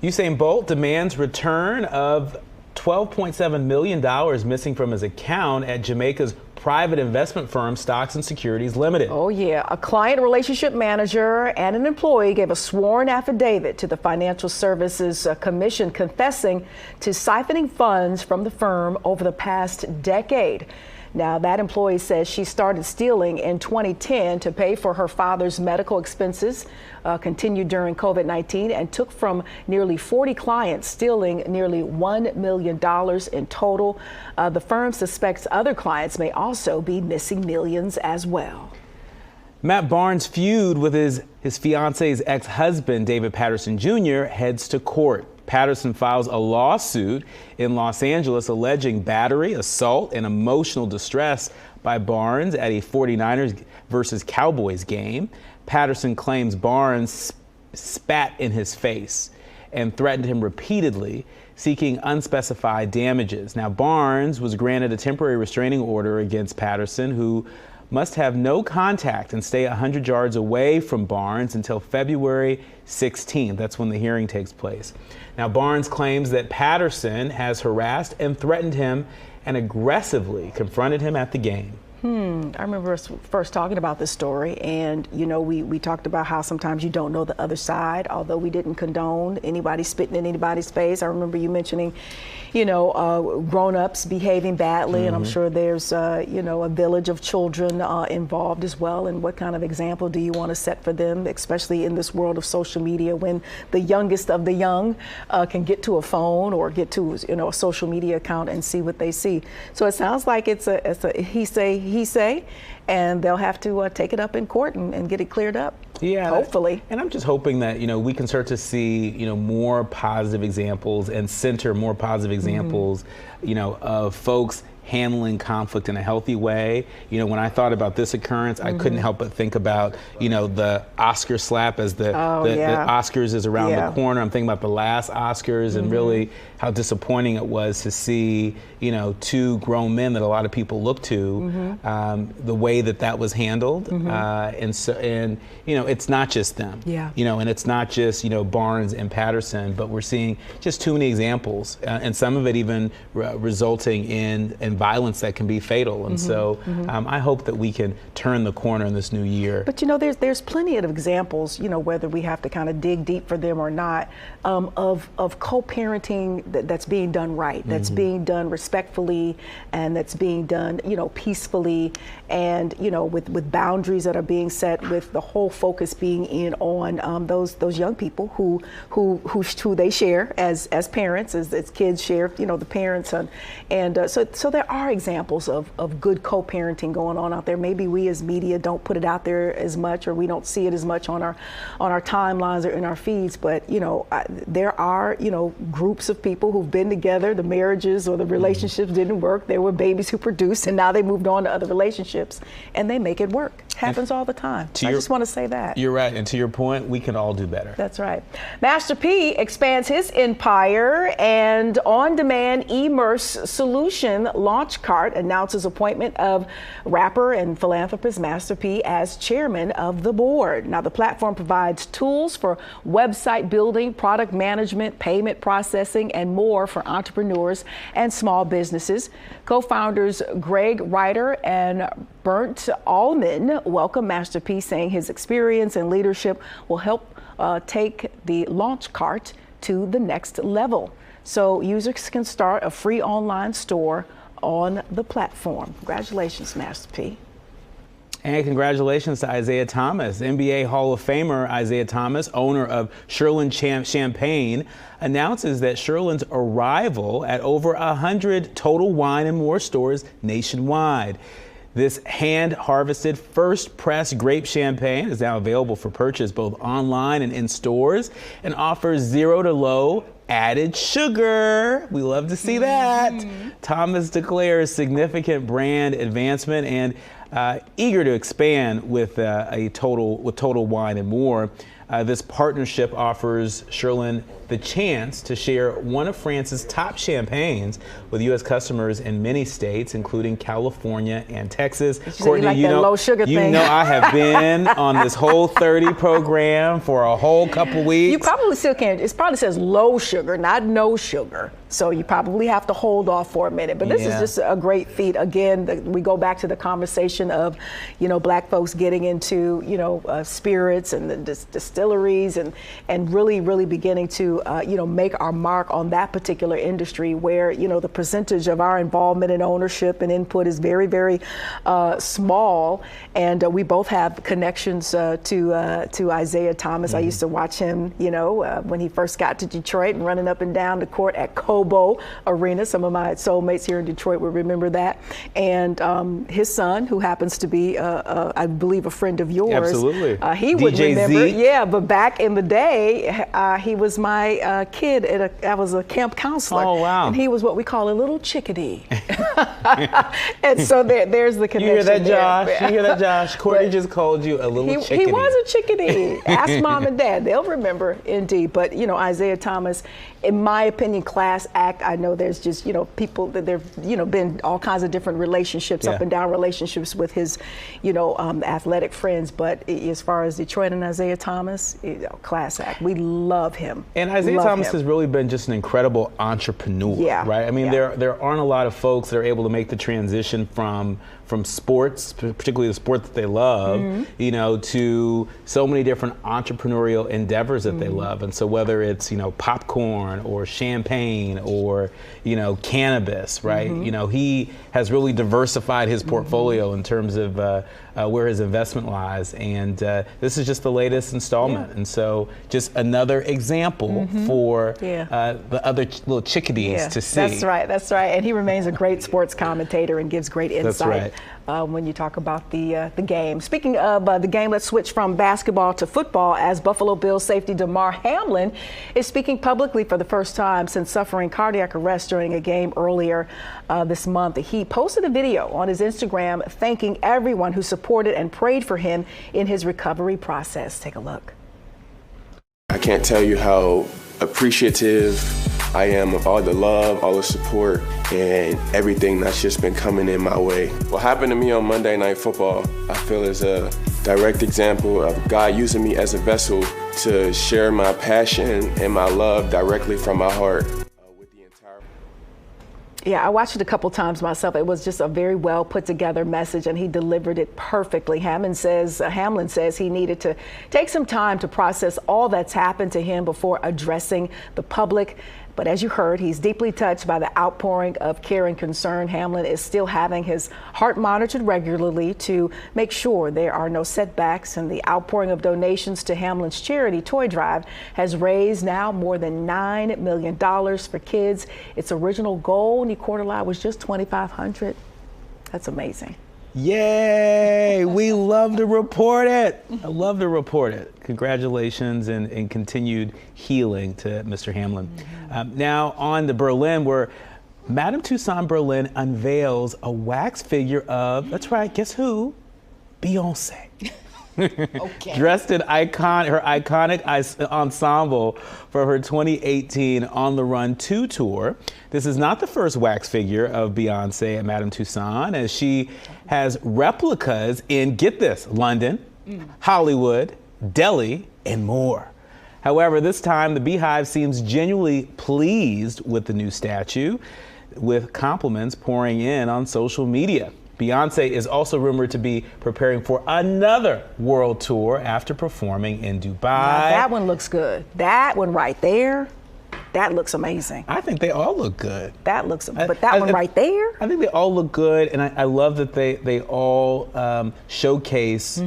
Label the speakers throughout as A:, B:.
A: Usain Bolt demands return of $12.7 million missing from his account at Jamaica's private investment firm Stocks and Securities Limited.
B: Oh yeah, a client relationship manager and an employee gave a sworn affidavit to the Financial Services Commission confessing to siphoning funds from the firm over the past decade. Now, that employee says she started stealing in 2010 to pay for her father's medical expenses, continued during COVID-19, and took from nearly 40 clients, stealing nearly $1 million in total. The firm suspects other clients may also be missing millions as well.
A: Matt Barnes' feud with his fiancee's ex-husband, David Patterson Jr., heads to court. Patterson files a lawsuit in Los Angeles alleging battery, assault, and emotional distress by Barnes at a 49ers versus Cowboys game. Patterson claims Barnes spat in his face and threatened him repeatedly, seeking unspecified damages. Now, Barnes was granted a temporary restraining order against Patterson, who must have no contact and stay 100 yards away from Barnes until February 16th. That's when the hearing takes place. Now, Barnes claims that Patterson has harassed and threatened him and aggressively confronted him at the game.
B: I remember us first talking about this story, and we talked about how sometimes you don't know the other side, although we didn't condone anybody spitting in anybody's face. I remember you mentioning, grown-ups behaving badly, and I'm sure there's, a village of children involved as well. And what kind of example do you want to set for them, especially in this world of social media, when the youngest of the young can get to a phone or get to, a social media account and see what they see. So it sounds like it's a he say, and they'll have to take it up in court and get it cleared up.
A: Yeah,
B: hopefully.
A: And I'm just hoping that we can start to see more positive examples and center more positive examples of folks handling conflict in a healthy way. When I thought about this occurrence, I couldn't help but think about the Oscar slap as the Oscars is around the corner. I'm thinking about the last Oscars and really how disappointing it was to see two grown men that a lot of people look to, the way that was handled, and it's not just them, and it's not just Barnes and Patterson, but we're seeing just too many examples, and some of it even resulting in violence that can be fatal. And so I hope that we can turn the corner in this new year.
B: But there's plenty of examples, whether we have to kind of dig deep for them or not, of co-parenting that's being done right, that's being done respectfully, and that's being done peacefully, and with boundaries that are being set, with the whole focus being in on those young people who they share as parents, as kids share the parents, and so there are examples of good co-parenting going on out there. Maybe we as media don't put it out there as much, or we don't see it as much on our timelines or in our feeds, but there are groups of people who've been together, the marriages or the relationships didn't work, there were babies who produced, and now they moved on to other relationships and they make it work. Happens all the time. I just want to say that.
A: You're right, and to your point, we can all do better.
B: That's right. Master P expands his empire, and on-demand e-merse solution Launchcart announces appointment of rapper and philanthropist Master P as chairman of the board. Now, the platform provides tools for website building, product management, payment processing, and more for entrepreneurs and small businesses. Co-founders Greg Ryder and Bernd Allman welcome Master P, saying his experience and leadership will help take the Launchcart to the next level. So users can start a free online store on the platform. Congratulations, Master P.
A: And congratulations to Isaiah Thomas. NBA Hall of Famer Isaiah Thomas, owner of Sherlin Champagne, announces that Sherlin's arrival at over 100 Total Wine and More stores nationwide. This hand-harvested, first-pressed grape champagne is now available for purchase both online and in stores, and offers zero to low added sugar. We love to see that. Thomas declares significant brand advancement and eager to expand with Total Wine and More. This partnership offers Sherlyn the chance to share one of France's top champagnes with U.S. customers in many states, including California and Texas.
B: Courtney, like that low sugar thing.
A: You know I have been on this Whole 30 program for a whole couple weeks.
B: You probably still can't. It probably says low sugar, not no sugar. So you probably have to hold off for a minute. But this is just a great feat. Again, we go back to the conversation of, Black folks getting into, spirits and the distilleries and really, really beginning to, make our mark on that particular industry where, the percentage of our involvement and ownership and input is very, very small. And we both have connections to Isaiah Thomas. Mm-hmm. I used to watch him, when he first got to Detroit and running up and down the court at Cobo Arena. Some of my soulmates here in Detroit will remember that. And his son, who happens to be, I believe, a friend of yours.
A: Absolutely.
B: He would remember. Yeah, but back in the day, he was my kid. I was a camp counselor.
A: Oh, wow.
B: And he was what we call a little chickadee. And so there's the connection.
A: You hear that, Josh? You hear that, Josh? Courtney just called you a little chickadee.
B: He was a chickadee. Ask mom and dad. They'll remember, indeed. But, Isaiah Thomas, in my opinion, class act. I know there's just, people that there've, been all kinds of different relationships, up and down relationships with his, athletic friends. But as far as Detroit and Isaiah Thomas, class act. We love him.
A: And Isaiah Thomas has really been just an incredible entrepreneur, right? I mean, there aren't a lot of folks that are able to make the transition from sports, particularly the sport that they love, to so many different entrepreneurial endeavors that they love. And so whether it's, popcorn or champagne or, cannabis, right? He has really diversified his portfolio in terms of where his investment lies. And this is just the latest installment. And so just another example for the other little chickadees to see.
B: That's right. And he remains a great sports commentator and gives great insight.
A: That's right.
B: When you talk about the game. Speaking of the game, let's switch from basketball to football as Buffalo Bills safety Damar Hamlin is speaking publicly for the first time since suffering cardiac arrest during a game earlier this month. He posted a video on his Instagram thanking everyone who supported and prayed for him in his recovery process. Take a look.
C: I can't tell you how appreciative I am of all the love, all the support, and everything that's just been coming in my way. What happened to me on Monday Night Football, I feel is a direct example of God using me as a vessel to share my passion and my love directly from my heart.
B: Yeah, I watched it a couple times myself. It was just a very well put together message, and he delivered it perfectly. Hamlin says he needed to take some time to process all that's happened to him before addressing the public. But as you heard, he's deeply touched by the outpouring of care and concern. Hamlin is still having his heart monitored regularly to make sure there are no setbacks. And the outpouring of donations to Hamlin's charity Toy Drive has raised now more than $9 million for kids. Its original goal, Nicordelai, was just $2,500. That's amazing.
A: Yay! We love to report it. I love to report it. Congratulations and continued healing to Mr. Hamlin. Now on to Berlin, where Madame Tussauds Berlin unveils a wax figure of, that's right, guess who? Beyonce. Okay. Dressed in her iconic ensemble for her 2018 On the Run 2 tour. This is not the first wax figure of Beyonce at Madame Tussauds, as she has replicas in, get this, London, Hollywood, Delhi, and more. However, this time the Beehive seems genuinely pleased with the new statue, with compliments pouring in on social media. Beyonce is also rumored to be preparing for another world tour after performing in Dubai.
B: Now that one looks good. That one right there, that looks amazing.
A: I think they all look good.
B: That looks, but that one right there?
A: I think they all look good, and I love that they all showcase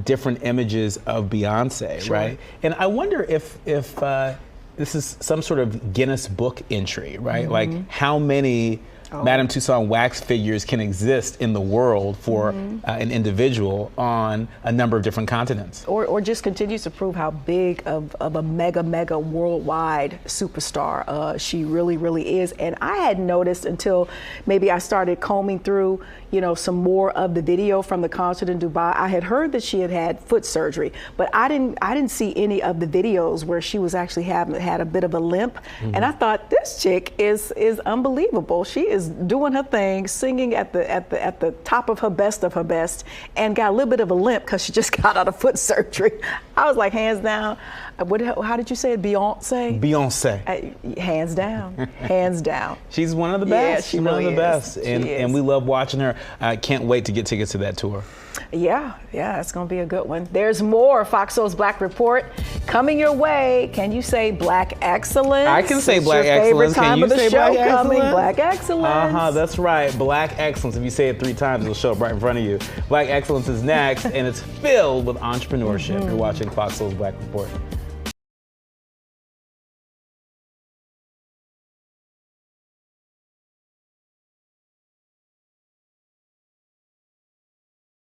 A: different images of Beyonce, right? And I wonder if this is some sort of Guinness Book entry, right? Like how many Madame Tussauds wax figures can exist in the world for an individual on a number of different continents.
B: Or just continues to prove how big of a mega worldwide superstar she really is. And I hadn't noticed until maybe I started combing through, you know, some more of the video from the concert in Dubai. I had heard that she had had foot surgery, but I didn't see any of the videos where she was actually had a bit of a limp. And I thought, this chick is unbelievable. She is doing her thing, singing at the top of her best, and got a little bit of a limp because she just got out of foot surgery. I was like, hands down. How did you say it? Beyonce?
A: Beyonce.
B: Hands down. Hands down.
A: She's one of the best.
B: Yeah,
A: She's one of the best. And we love watching her. I can't wait to get tickets to that tour.
B: Yeah, it's going to be a good one. There's more Fox Soul's Black Report coming your way. Can you say Black Excellence?
A: I can say
B: It's
A: Black
B: your
A: Excellence.
B: favorite time
A: Can you
B: of the
A: say
B: show
A: Black
B: coming.
A: Excellence?
B: Black Excellence.
A: That's right. Black Excellence. If you say it 3 times, it'll show up right in front of you. Black Excellence is next, and it's filled with entrepreneurship. You're watching Fox Soul's Black Report.